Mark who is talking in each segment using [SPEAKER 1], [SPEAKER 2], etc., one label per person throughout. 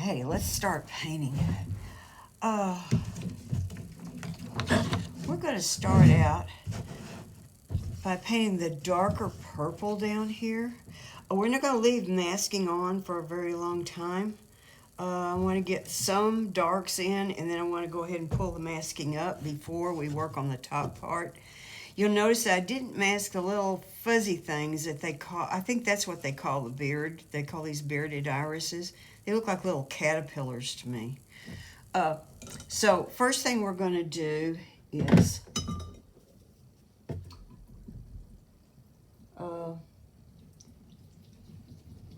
[SPEAKER 1] Okay, let's start painting. We're going to start out by painting the darker purple down here. We're not going to leave masking on for a very long time. I want to get some darks in, and then I want to go ahead and pull the masking up before we work on the top part. You'll notice that I didn't mask the little fuzzy things that they call, I think that's what they call the beard. They call these bearded irises. They look like little caterpillars to me. So first thing we're going to do is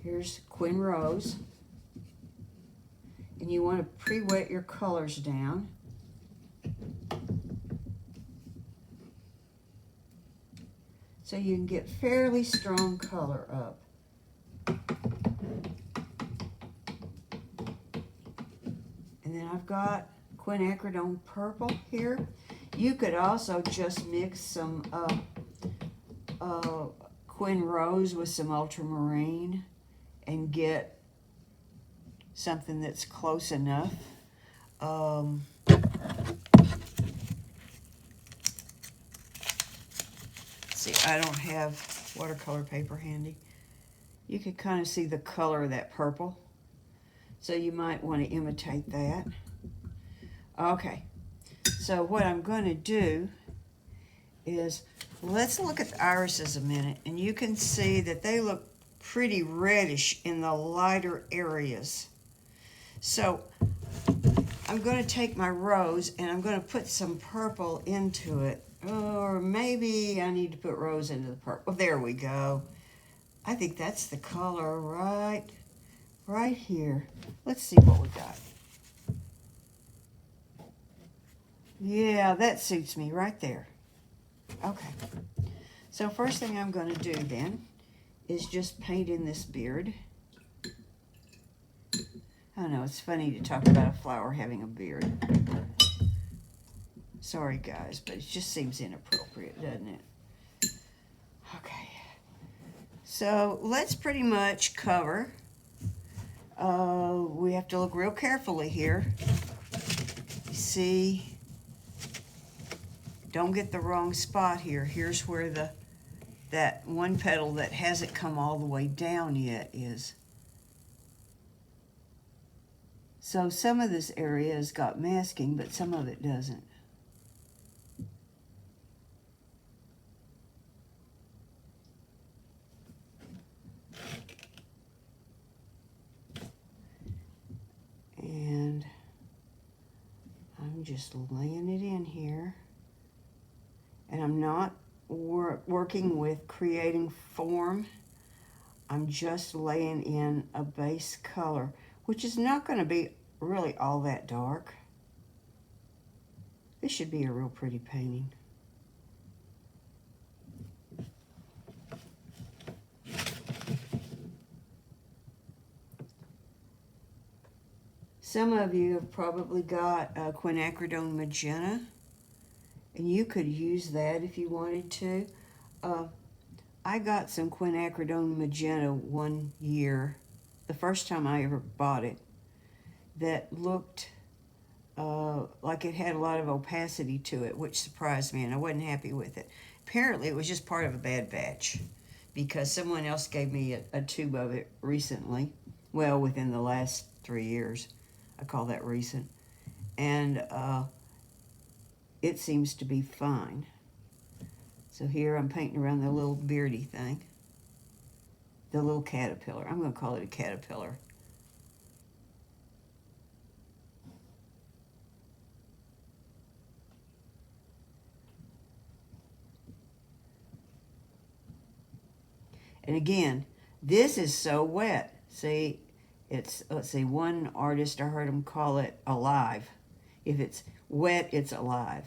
[SPEAKER 1] here's Quinn Rose, and you want to pre-wet your colors down. So you can get fairly strong color up. And then I've got quinacridone purple here. You could also just mix some Quinn Rose with some ultramarine and get something that's close enough. See, I don't have watercolor paper handy. You can kind of see the color of that purple. So you might want to imitate that. Okay, so what I'm going to do is, let's look at the irises a minute, and you can see that they look pretty reddish in the lighter areas. So I'm going to take my rose and I'm going to put some purple into it. Or maybe I need to put rose into the purple. There we go. I think that's the color right here. Let's see what we got. Yeah, that suits me right there. Okay. So first thing I'm going to do then is just paint in this beard. I know, it's funny to talk about a flower having a beard. Sorry guys, but it just seems inappropriate, doesn't it? Okay. So let's pretty much cover. We have to look real carefully here. See, don't get the wrong spot here. Here's where that one petal that hasn't come all the way down yet is. So some of this area has got masking, but some of it doesn't. And I'm just laying it in here. And I'm not working with creating form. I'm just laying in a base color, which is not going to be really all that dark. This should be a real pretty painting. Some of you have probably got quinacridone magenta, and you could use that if you wanted to. I got some quinacridone magenta one year, the first time I ever bought it, that looked like it had a lot of opacity to it, which surprised me, and I wasn't happy with it. Apparently, it was just part of a bad batch, because someone else gave me a tube of it recently, well, within the last 3 years. I call that recent. And it seems to be fine. So here I'm painting around the little beardy thing. The little caterpillar. I'm going to call it a caterpillar. And again, this is so wet. See, it's, let's see, one artist, I heard him call it alive. If it's wet, it's alive.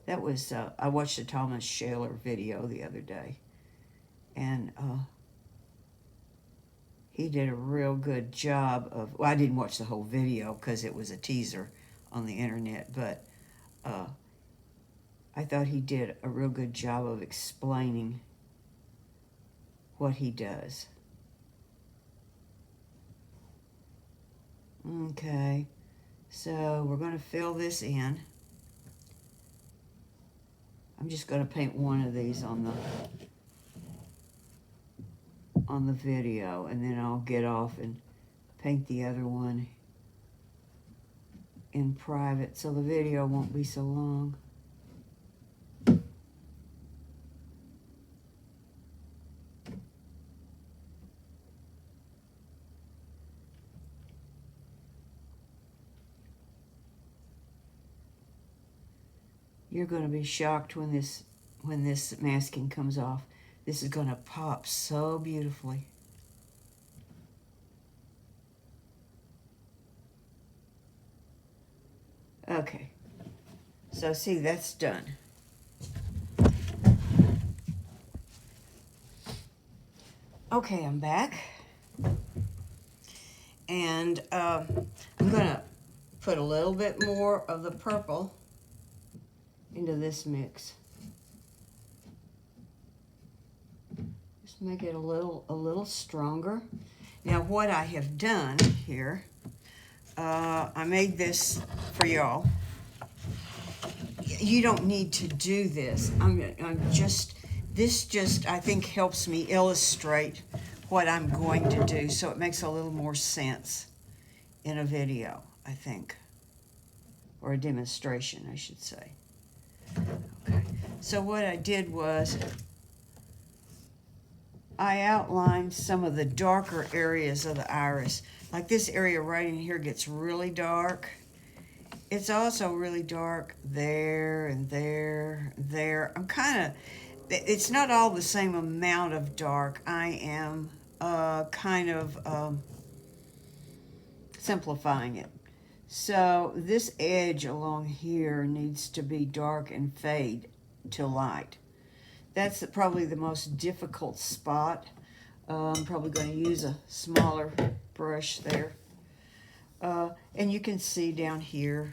[SPEAKER 1] That was, I watched a Thomas Shaler video the other day. And he did a real good job of, well, I didn't watch the whole video because it was a teaser on the internet, but I thought he did a real good job of explaining what he does. Okay, so we're going to fill this in. I'm just going to paint one of these on the video, and then I'll get off and paint the other one in private so the video won't be so long. You're going to be shocked when this masking comes off. This is going to pop so beautifully. Okay, so see, that's done. Okay, I'm back. And I'm going to put a little bit more of the purple into this mix. Just make it a little stronger. Now what I have done here, I made this for y'all. You don't need to do this. This just I think helps me illustrate what I'm going to do, so it makes a little more sense in a video, I think, or a demonstration, I should say. Okay, so what I did was I outlined some of the darker areas of the iris. Like this area right in here gets really dark. It's also really dark there and there, there. It's not all the same amount of dark. I am kind of simplifying it. So this edge along here needs to be dark and fade to light. That's probably the most difficult spot. I'm probably going to use a smaller brush there. And you can see down here,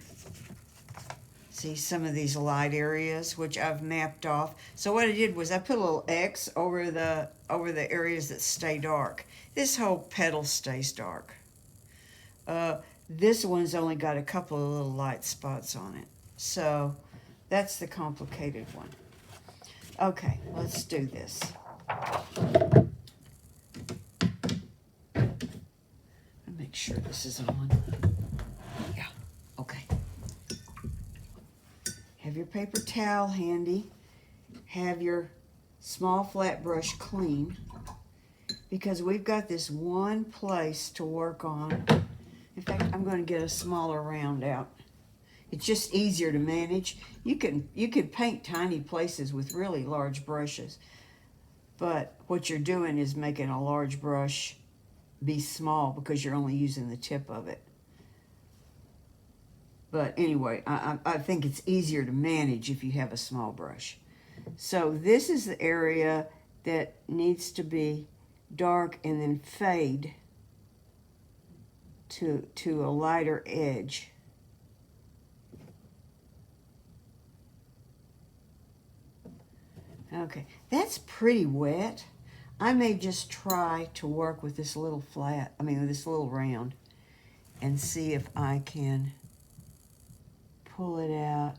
[SPEAKER 1] see some of these light areas, which I've mapped off. So what I did was I put a little X over the areas that stay dark. This whole petal stays dark. This one's only got a couple of little light spots on it. So that's the complicated one. Okay, let's do this. Make sure this is on. Yeah, okay. Have your paper towel handy. Have your small flat brush clean, because we've got this one place to work on. In fact, I'm going to get a smaller round out. It's just easier to manage. You can paint tiny places with really large brushes, but what you're doing is making a large brush be small because you're only using the tip of it. But anyway, I think it's easier to manage if you have a small brush. So this is the area that needs to be dark and then fade to a lighter edge. Okay, that's pretty wet. I may just try to work with this little this little round, and see if I can pull it out.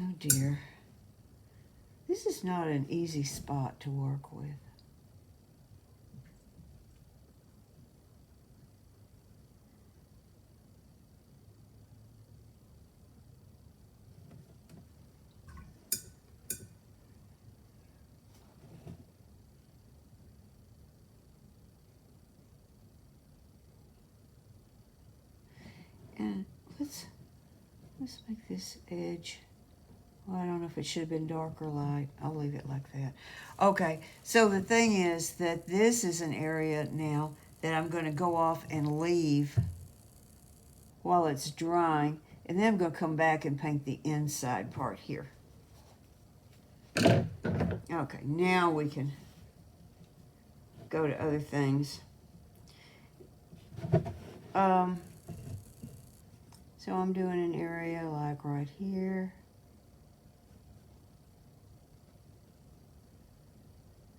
[SPEAKER 1] Oh dear. This is not an easy spot to work with. And let's make this edge, well, I don't know if it should have been dark or light. I'll leave it like that. Okay, so the thing is that this is an area now that I'm going to go off and leave while it's drying, and then I'm going to come back and paint the inside part here. Okay, now we can go to other things. So I'm doing an area like right here.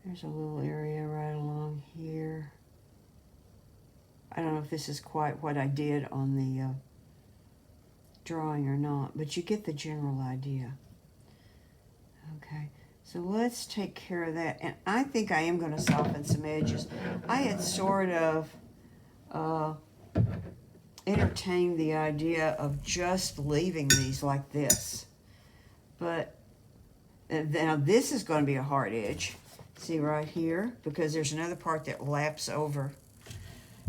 [SPEAKER 1] There's a little area right along here. I don't know if this is quite what I did on the drawing or not, but you get the general idea. Okay, so let's take care of that. And I think I am going to soften some edges. I had sort of entertained the idea of just leaving these like this. But now this is going to be a hard edge. See right here? Because there's another part that laps over.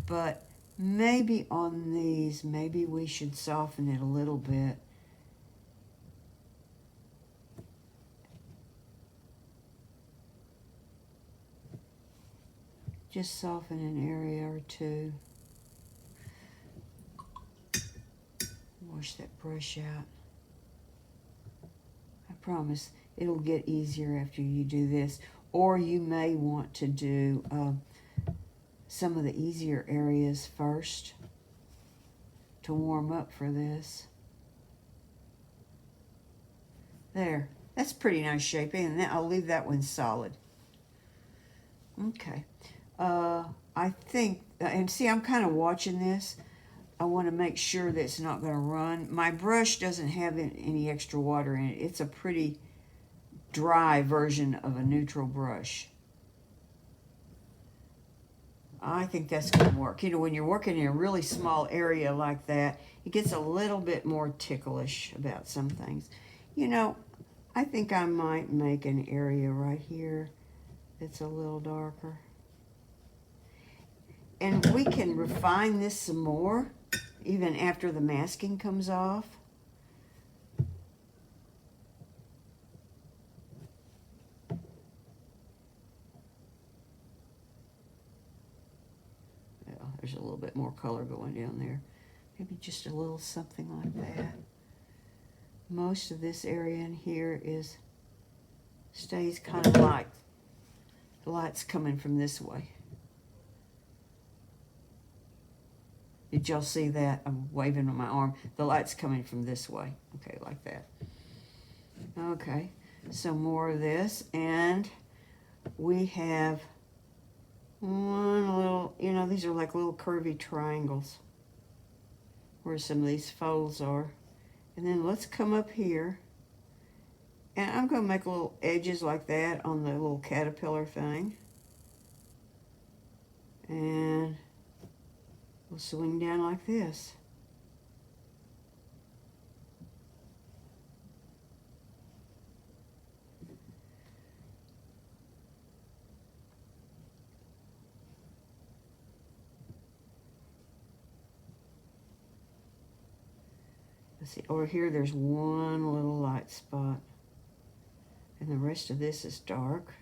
[SPEAKER 1] But maybe on these, maybe we should soften it a little bit. Just soften an area or two. Wash that brush out. I promise it'll get easier after you do this. Or you may want to do some of the easier areas first to warm up for this. There. That's pretty nice shaping, and then I'll leave that one solid. Okay. I think, and see, I'm kind of watching this. I want to make sure that it's not going to run. My brush doesn't have any extra water in it. It's a pretty dry version of a neutral brush. I think that's going to work. You know, when you're working in a really small area like that, it gets a little bit more ticklish about some things. You know, I think I might make an area right here that's a little darker. And we can refine this some more, even after the masking comes off. Well, there's a little bit more color going down there. Maybe just a little something like that. Most of this area in here stays kind of light. The light's coming from this way. Did y'all see that? I'm waving on my arm. The light's coming from this way. Okay, like that. Okay, so more of this. And we have one little, you know, these are like little curvy triangles where some of these folds are. And then let's come up here. And I'm going to make little edges like that on the little caterpillar thing. And we'll swing down like this. Let's see, over here there's one little light spot. And the rest of this is dark.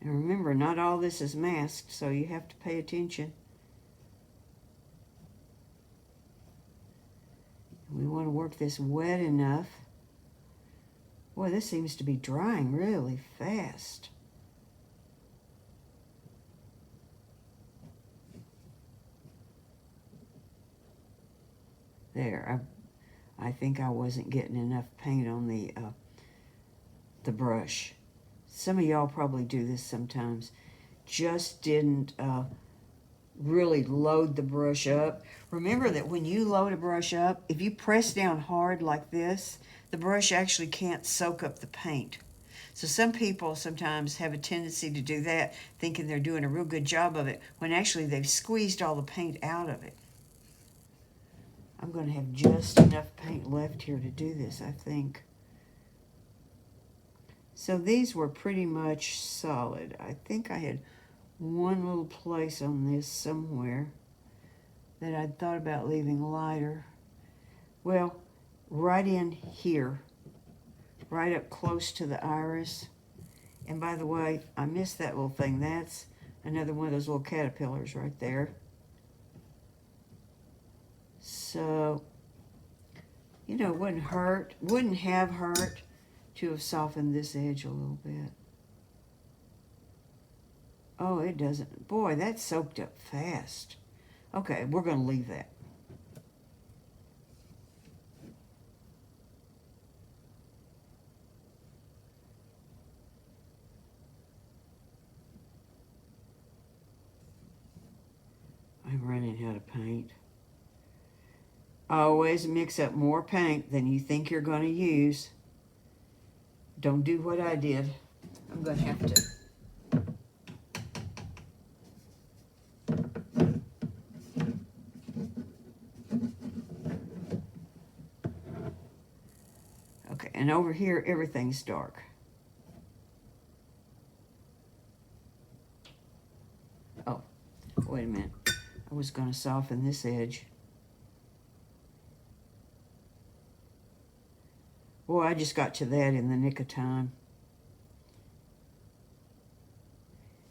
[SPEAKER 1] And remember, not all this is masked, so you have to pay attention. We want to work this wet enough. Boy, this seems to be drying really fast. There, I think I wasn't getting enough paint on the brush. Some of y'all probably do this sometimes. Just didn't really load the brush up. Remember that when you load a brush up, if you press down hard like this, the brush actually can't soak up the paint. So some people sometimes have a tendency to do that, thinking they're doing a real good job of it, when actually they've squeezed all the paint out of it. I'm going to have just enough paint left here to do this, I think. So these were pretty much solid. I think I had one little place on this somewhere that I'd thought about leaving lighter. Well, right in here, right up close to the iris. And by the way, I missed that little thing. That's another one of those little caterpillars right there. So, you know, it wouldn't have hurt to have softened this edge a little bit. Oh, it doesn't. Boy, that soaked up fast. Okay, we're going to leave that. Always mix up more paint than you think you're going to use. Don't do what I did. I'm going to have to. Okay, and over here, everything's dark. Oh, wait a minute. I was going to soften this edge. Boy, I just got to that in the nick of time.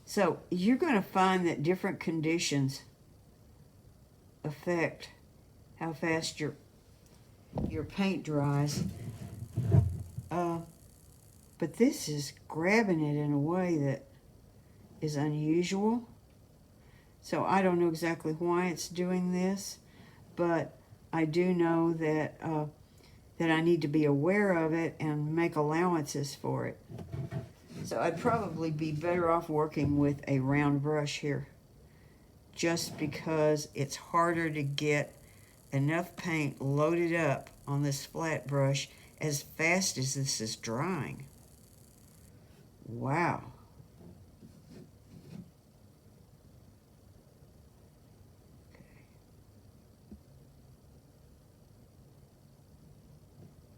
[SPEAKER 1] So you're going to find that different conditions affect how fast your paint dries. But this is grabbing it in a way that is unusual. So I don't know exactly why it's doing this, but I do know that that I need to be aware of it and make allowances for it. So I'd probably be better off working with a round brush here, just because it's harder to get enough paint loaded up on this flat brush as fast as this is drying. Wow.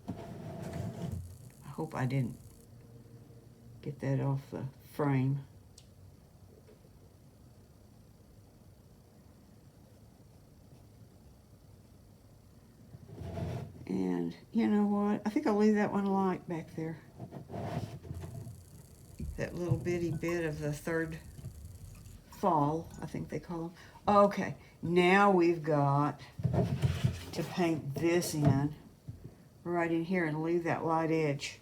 [SPEAKER 1] I hope I didn't get that off the frame. And you know what? I think I'll leave that one light back there. That little bitty bit of the third fall, I think they call them. Okay, now we've got to paint this in right in here and leave that light edge.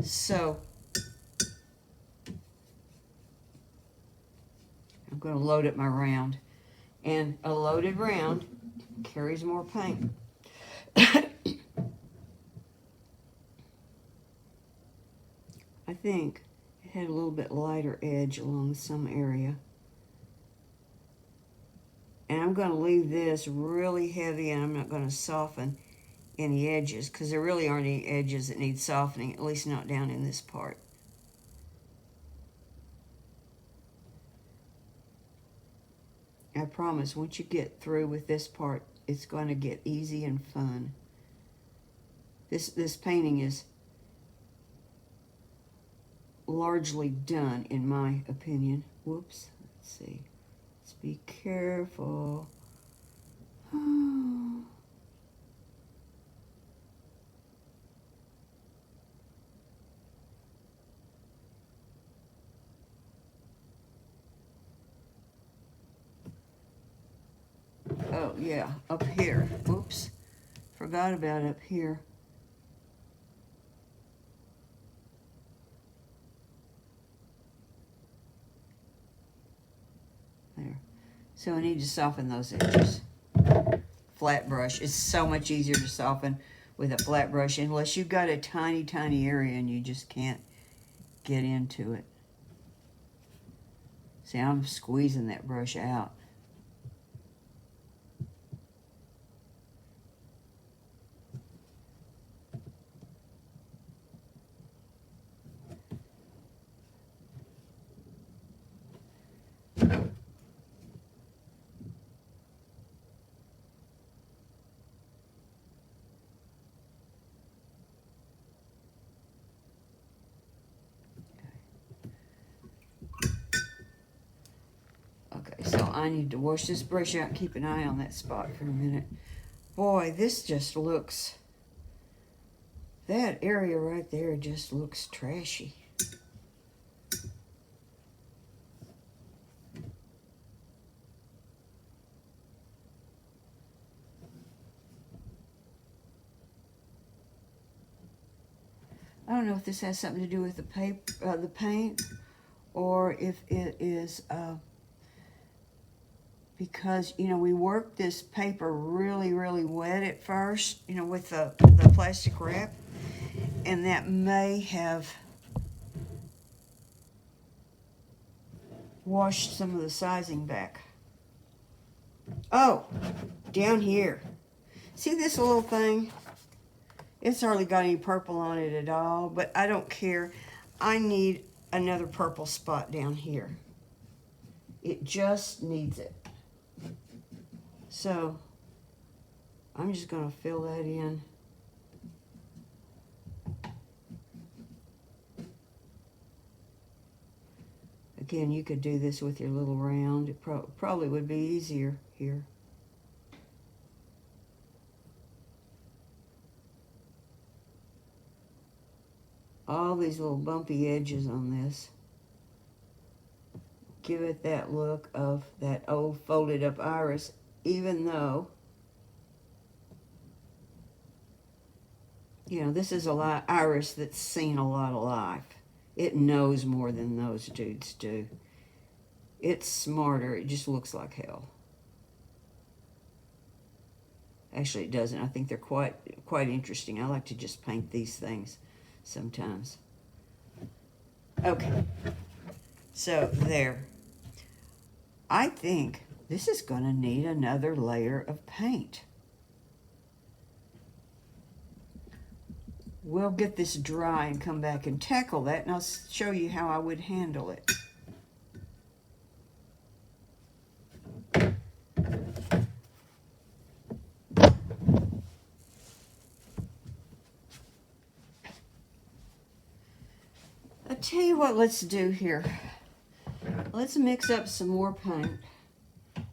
[SPEAKER 1] So I'm going to load up my round, and a loaded round carries more paint. I think it had a little bit lighter edge along some area. And I'm going to leave this really heavy, and I'm not going to soften any edges, because there really aren't any edges that need softening, at least not down in this part. I promise, once you get through with this part, it's going to get easy and fun. This painting is largely done, in my opinion. Whoops, let's see. Let's be careful. Oh, yeah, up here. Oops, forgot about up here. There. So I need to soften those edges. Flat brush is so much easier to soften with a flat brush, unless you've got a tiny, tiny area and you just can't get into it. See, I'm squeezing that brush out. Okay, so I need to wash this brush out and keep an eye on that spot for a minute. Boy, this just looks, that area right there just looks trashy. I don't know if this has something to do with the paint, or if it is because, you know, we worked this paper really, really wet at first, you know, with the plastic wrap, and that may have washed some of the sizing back. Oh, down here. See this little thing? It's hardly got any purple on it at all, but I don't care. I need another purple spot down here. It just needs it. So I'm just going to fill that in. Again, you could do this with your little round. It probably would be easier here. All these little bumpy edges on this. Give it that look of that old folded up iris, even though, you know, this is a iris that's seen a lot of life. It knows more than those dudes do. It's smarter. It just looks like hell. Actually, it doesn't. I think they're quite interesting. I like to just paint these things sometimes. Okay. So, there. I think this is going to need another layer of paint. We'll get this dry and come back and tackle that, and I'll show you how I would handle it. I'll tell you what let's do here. Let's mix up some more paint.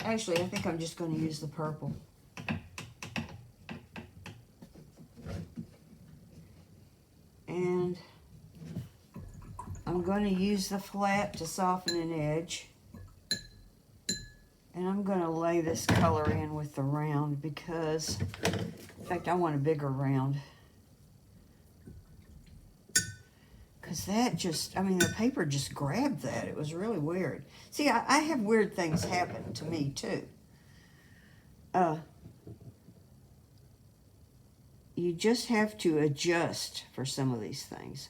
[SPEAKER 1] Actually, I think I'm just going to use the purple. And I'm going to use the flat to soften an edge. And I'm going to lay this color in with the round because, in fact, I want a bigger round. Because that just, I mean, the paper just grabbed that. It was really weird. See, I have weird things happen to me, too. You just have to adjust for some of these things.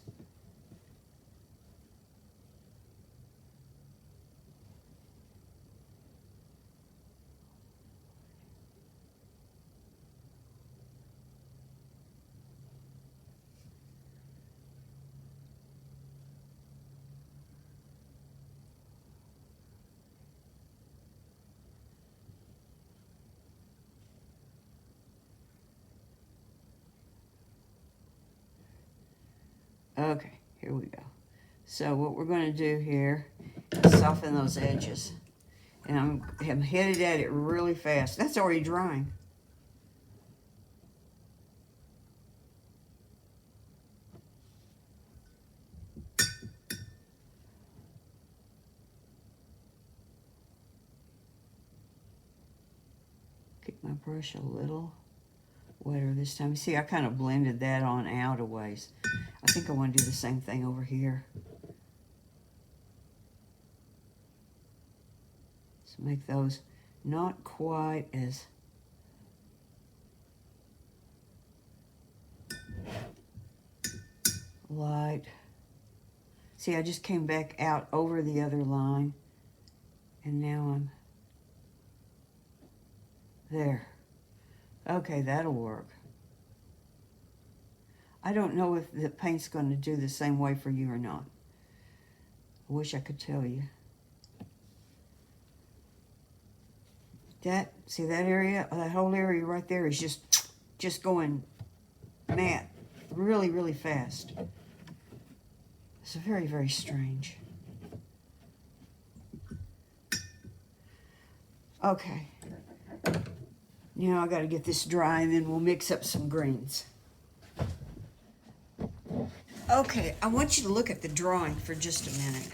[SPEAKER 1] Okay, here we go. So what we're going to do here is soften those edges. And I'm headed at it really fast. That's already drying. Get my brush a little wetter this time. See, I kind of blended that on out a ways. I think I want to do the same thing over here. So make those not quite as light. See, I just came back out over the other line, and now I'm there. Okay, that'll work. I don't know if the paint's going to do the same way for you or not. I wish I could tell you. See that area, that whole area right there is just going matte really, really fast. It's very, very strange. Okay. Now I got to get this dry and then we'll mix up some greens. Okay, I want you to look at the drawing for just a minute.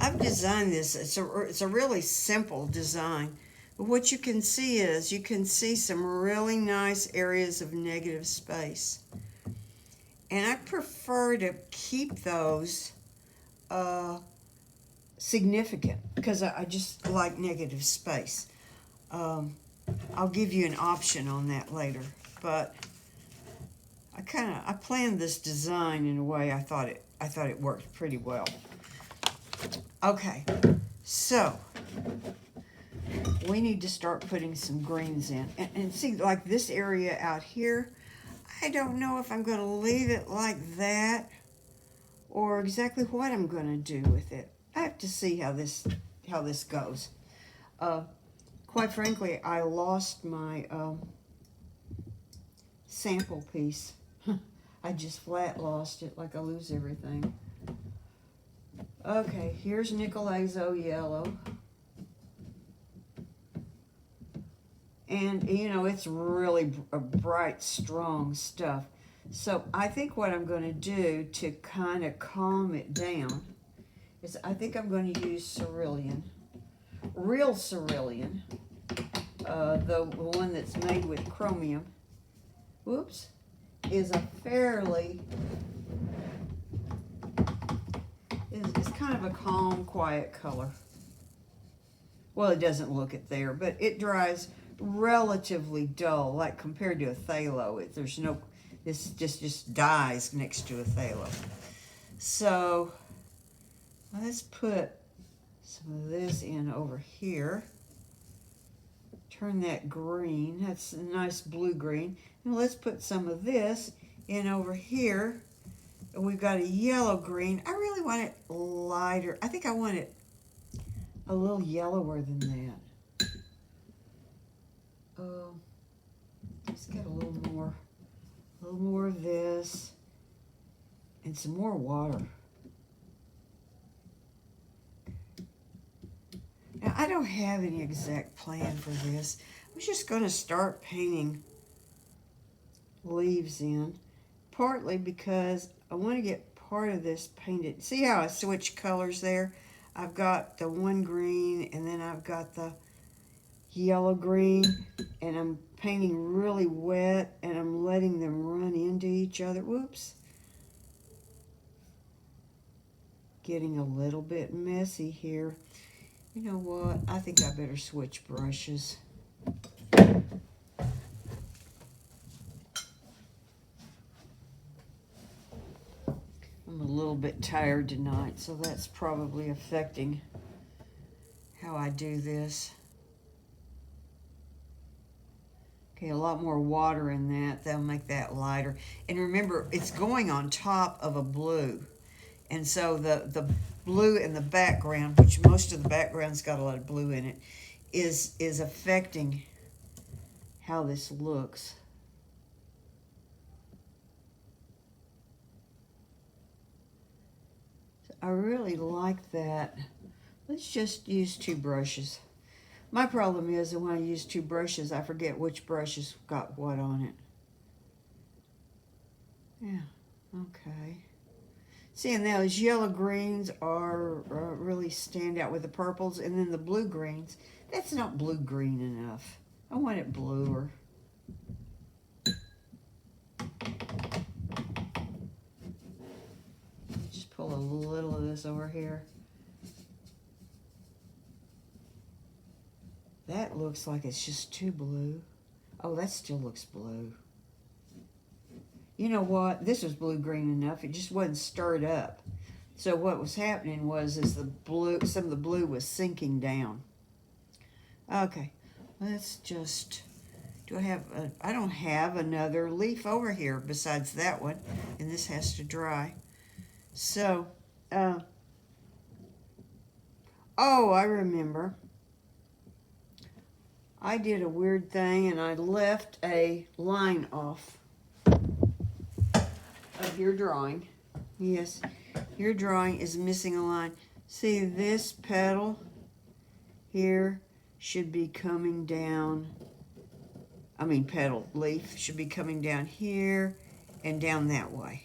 [SPEAKER 1] I've designed this. It's a really simple design. But what you can see is you can see some really nice areas of negative space. And I prefer to keep those significant because I just like negative space. I'll give you an option on that later, but I planned this design in a way I thought it worked pretty well. Okay, so we need to start putting some greens in. And see, like this area out here, I don't know if I'm going to leave it like that or exactly what I'm going to do with it. I have to see how this goes. Quite frankly, I lost my sample piece. I just flat lost it, like I lose everything. Okay, here's Nicolaizo yellow. And, you know, it's really bright, strong stuff. So I think what I'm going to do to kind of calm it down is I think I'm going to use cerulean. Real cerulean. The one that's made with chromium. Whoops. Is a fairly... It's kind of a calm, quiet color. Well, it doesn't look it there, but it dries relatively dull, like compared to a phthalo. There's no, this just dies next to a phthalo. So let's put some of this in over here. Turn that green. That's a nice blue green. And let's put some of this in over here. And we've got a yellow green. I really want it lighter. I think I want it a little yellower than that. Let's get a little more of this, and some more water. Now, I don't have any exact plan for this. I'm just going to start painting leaves in, partly because I want to get part of this painted. See how I switch colors there? I've got the one green, and then I've got the yellow green, and I'm painting really wet, and I'm letting them run into each other. Whoops. Getting a little bit messy here. You know what? I think I better switch brushes. I'm a little bit tired tonight, so that's probably affecting how I do this. Okay, a lot more water in that. That'll make that lighter. And remember, it's going on top of a blue. And so the blue in the background, which most of the background's got a lot of blue in it, is affecting how this looks. So I really like that. Let's just use two brushes. My problem is that when I use two brushes, I forget which brush has got what on it. Yeah, okay. See, and those yellow greens are really stand out with the purples, and then the blue greens, that's not blue-green enough. I want it bluer. Just pull a little of this over here. That looks like it's just too blue. Oh, that still looks blue. You know what? This was blue-green enough. It just wasn't stirred up. So what was happening was the blue, some of the blue was sinking down. Okay, let's just, I don't have another leaf over here besides that one, and this has to dry. So, oh, I remember. I did a weird thing, and I left a line off of your drawing. Yes, your drawing is missing a line. See, this petal here should be coming down. I mean, petal, leaf should be coming down here and down that way.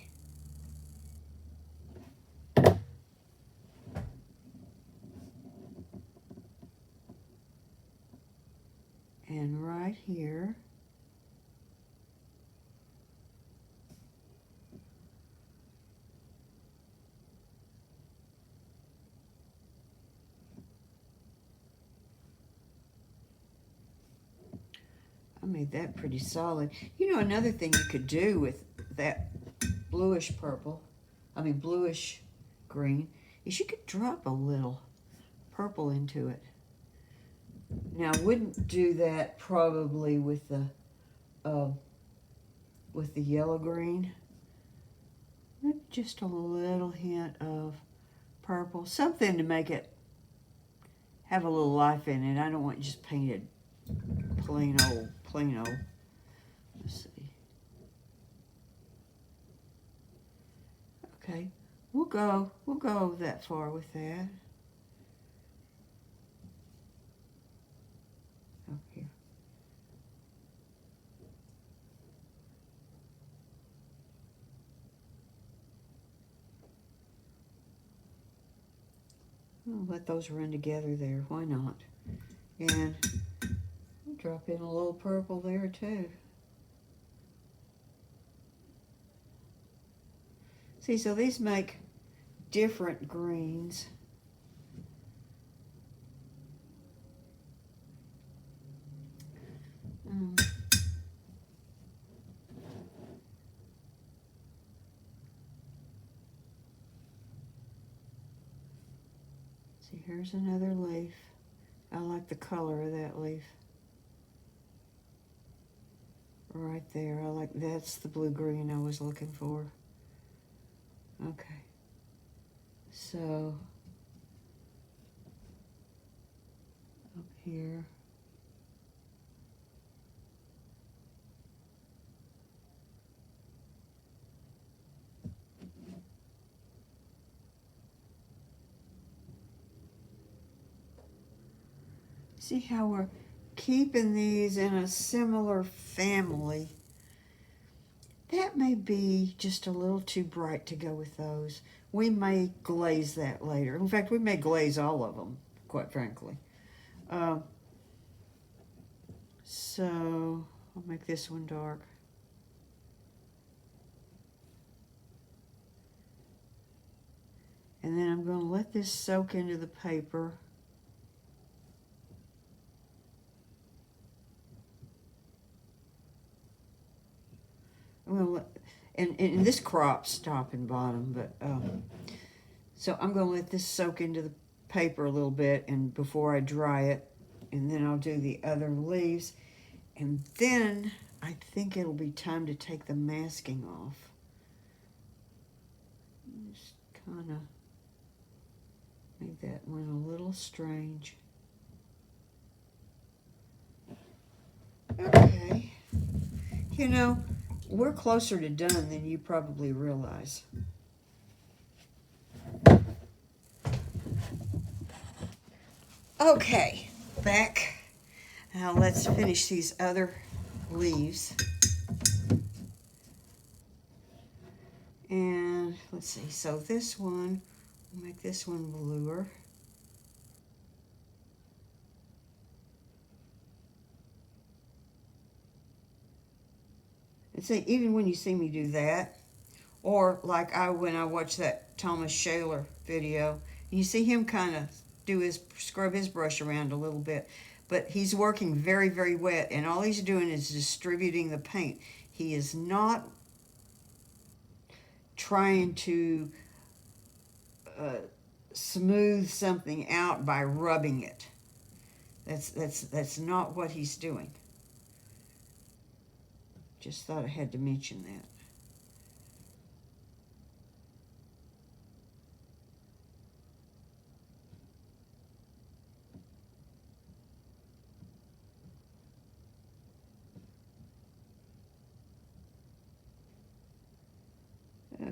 [SPEAKER 1] And right here. I made that pretty solid. You know, another thing you could do with that bluish green, is you could drop a little purple into it. Now, I wouldn't do that probably with the yellow green. Maybe just a little hint of purple, something to make it have a little life in it. I don't want just painted plain old, plain old. Let's see. Okay, we'll go that far with that. Okay. I'll let those run together there. Why not? And we'll drop in a little purple there too. See, so these make different greens. See, here's another leaf. I like the color of that leaf. Right there, that's the blue-green I was looking for. Okay, so up here. See how we're keeping these in a similar family. That may be just a little too bright to go with those. We may glaze that later. In fact, we may glaze all of them, quite frankly. So I'll make this one dark. And then I'm going to let this soak into the paper. I'm going to let, and this crops top and bottom, but so I'm going to let this soak into the paper a little bit, and before I dry it, and then I'll do the other leaves, and then I think it'll be time to take the masking off. Just kind of make that one a little strange. Okay, you know, we're closer to done than you probably realize. Okay, back. Now let's finish these other leaves. And let's see, so this one, we'll make this one bluer. And see, even when you see me do that, or like when I watch that Thomas Shaler video, you see him kind of scrub his brush around a little bit, but he's working very, very wet, and all he's doing is distributing the paint. He is not trying to smooth something out by rubbing it. That's not what he's doing. Just thought I had to mention that.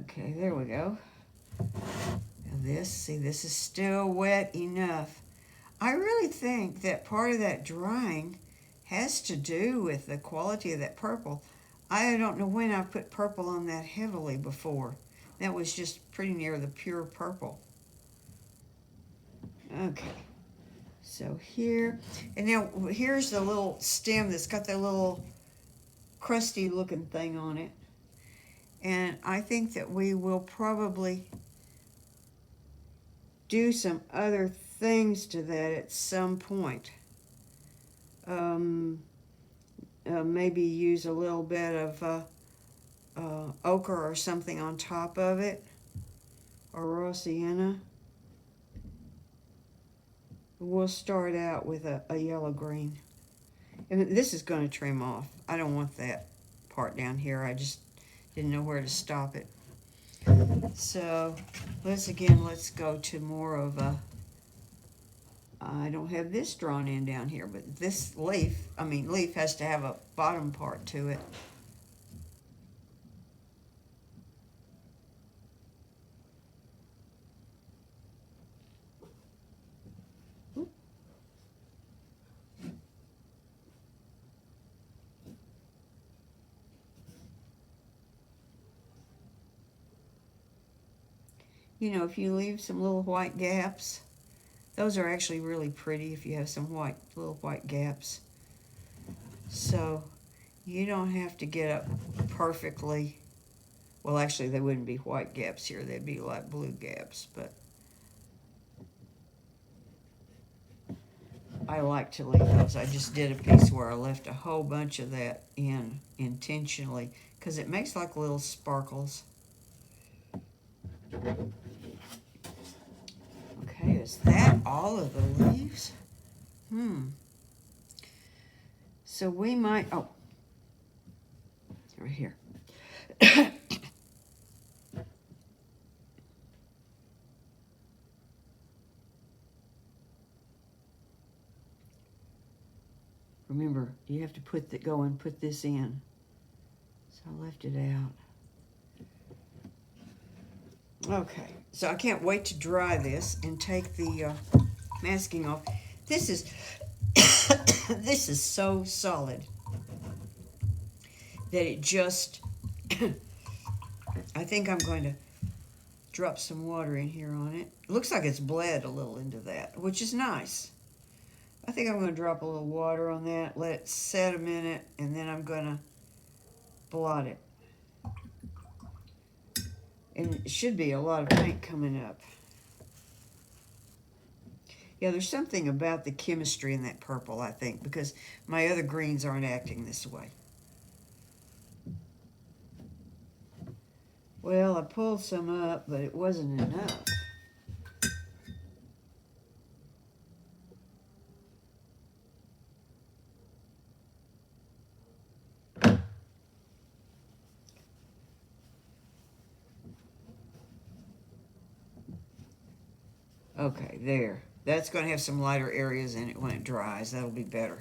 [SPEAKER 1] Okay, there we go. Now this is still wet enough. I really think that part of that drying has to do with the quality of that purple. I don't know when I put purple on that heavily before. That was just pretty near the pure purple. Okay, so here, and now here's the little stem that's got that little crusty looking thing on it. And I think that we will probably do some other things to that at some point. Maybe use a little bit of ochre or something on top of it, or raw sienna. We'll start out with a yellow-green. And this is going to trim off. I don't want that part down here. I just didn't know where to stop it. So let's go to more of a, I don't have this drawn in down here, but this leaf has to have a bottom part to it. You know, if you leave some little white gaps, those are actually really pretty if you have some little white gaps. So you don't have to get up perfectly. Well, actually, they wouldn't be white gaps here. They'd be light blue gaps, but I like to leave those. I just did a piece where I left a whole bunch of that in intentionally because it makes like little sparkles. Okay, is that all of the leaves? So we might, oh, right here. Remember, you have to put this in. So I left it out. Okay, so I can't wait to dry this and take the masking off. This is this is so solid that it just I think I'm going to drop some water in here on it. It looks like it's bled a little into that, which is nice. I think I'm going to drop a little water on that, let it set a minute, and then I'm going to blot it. And it should be a lot of paint coming up. Yeah, there's something about the chemistry in that purple, I think, because my other greens aren't acting this way. Well, I pulled some up, but it wasn't enough. Okay, there. That's going to have some lighter areas in it when it dries. That'll be better.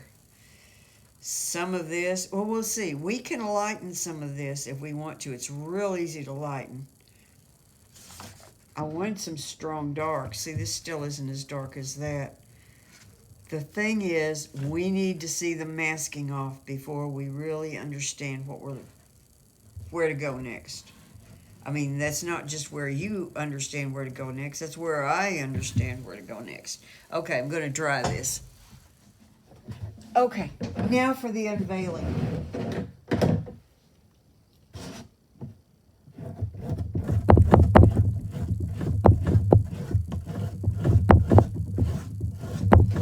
[SPEAKER 1] Some of this, well, we'll see. We can lighten some of this if we want to. It's real easy to lighten. I want some strong dark. See, this still isn't as dark as that. The thing is, we need to see the masking off before we really understand where to go next. I mean, that's not just where you understand where to go next. That's where I understand where to go next. Okay, I'm going to dry this. Okay, now for the unveiling.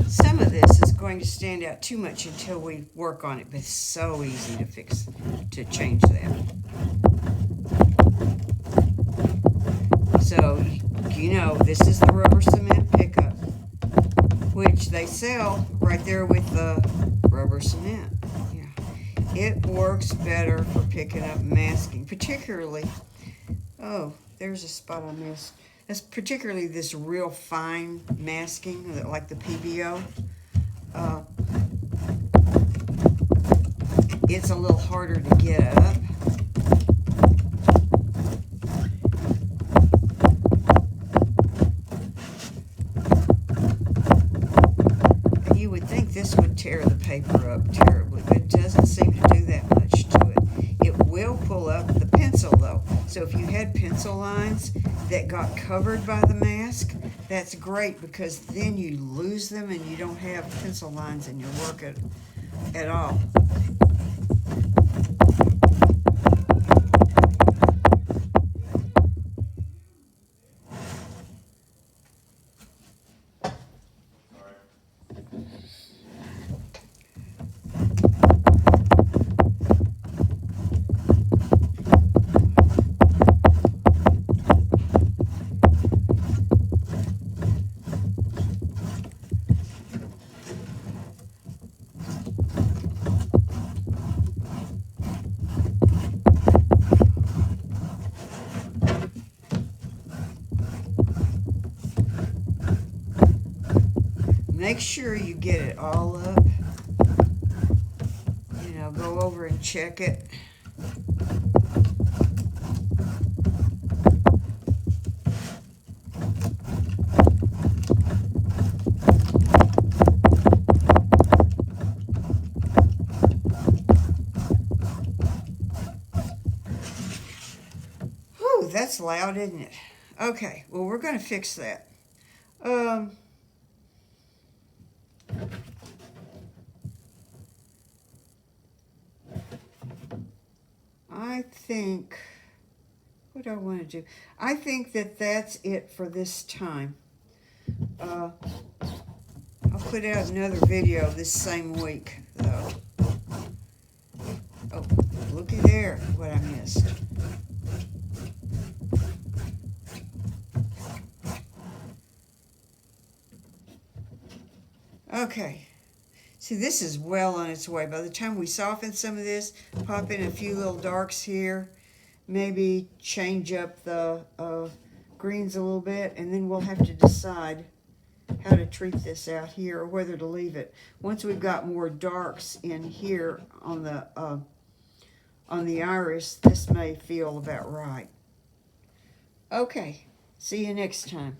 [SPEAKER 1] Some of this is going to stand out too much until we work on it, but it's so easy to change that. So, you know, this is the rubber cement pickup, which they sell right there with the rubber cement. Yeah, it works better for picking up masking, particularly, oh, there's a spot I missed. That's particularly this real fine masking, like the PBO. It's a little harder to get up. You would think this would tear the paper up terribly, but it doesn't seem to do that much to it. It will pull up the pencil though. So if you had pencil lines that got covered by the mask, that's great because then you lose them and you don't have pencil lines in your work at all. make sure you get it all up. You know, go over and check it. Whew, that's loud, isn't it? Okay, well, we're going to fix that. I think, what do I want to do? I think that that's it for this time. I'll put out another video this same week, though. Oh, looky there, what I missed. Okay. See, this is well on its way. By the time we soften some of this, pop in a few little darks here, maybe change up the greens a little bit, and then we'll have to decide how to treat this out here or whether to leave it. Once we've got more darks in here on the iris, this may feel about right. Okay, see you next time.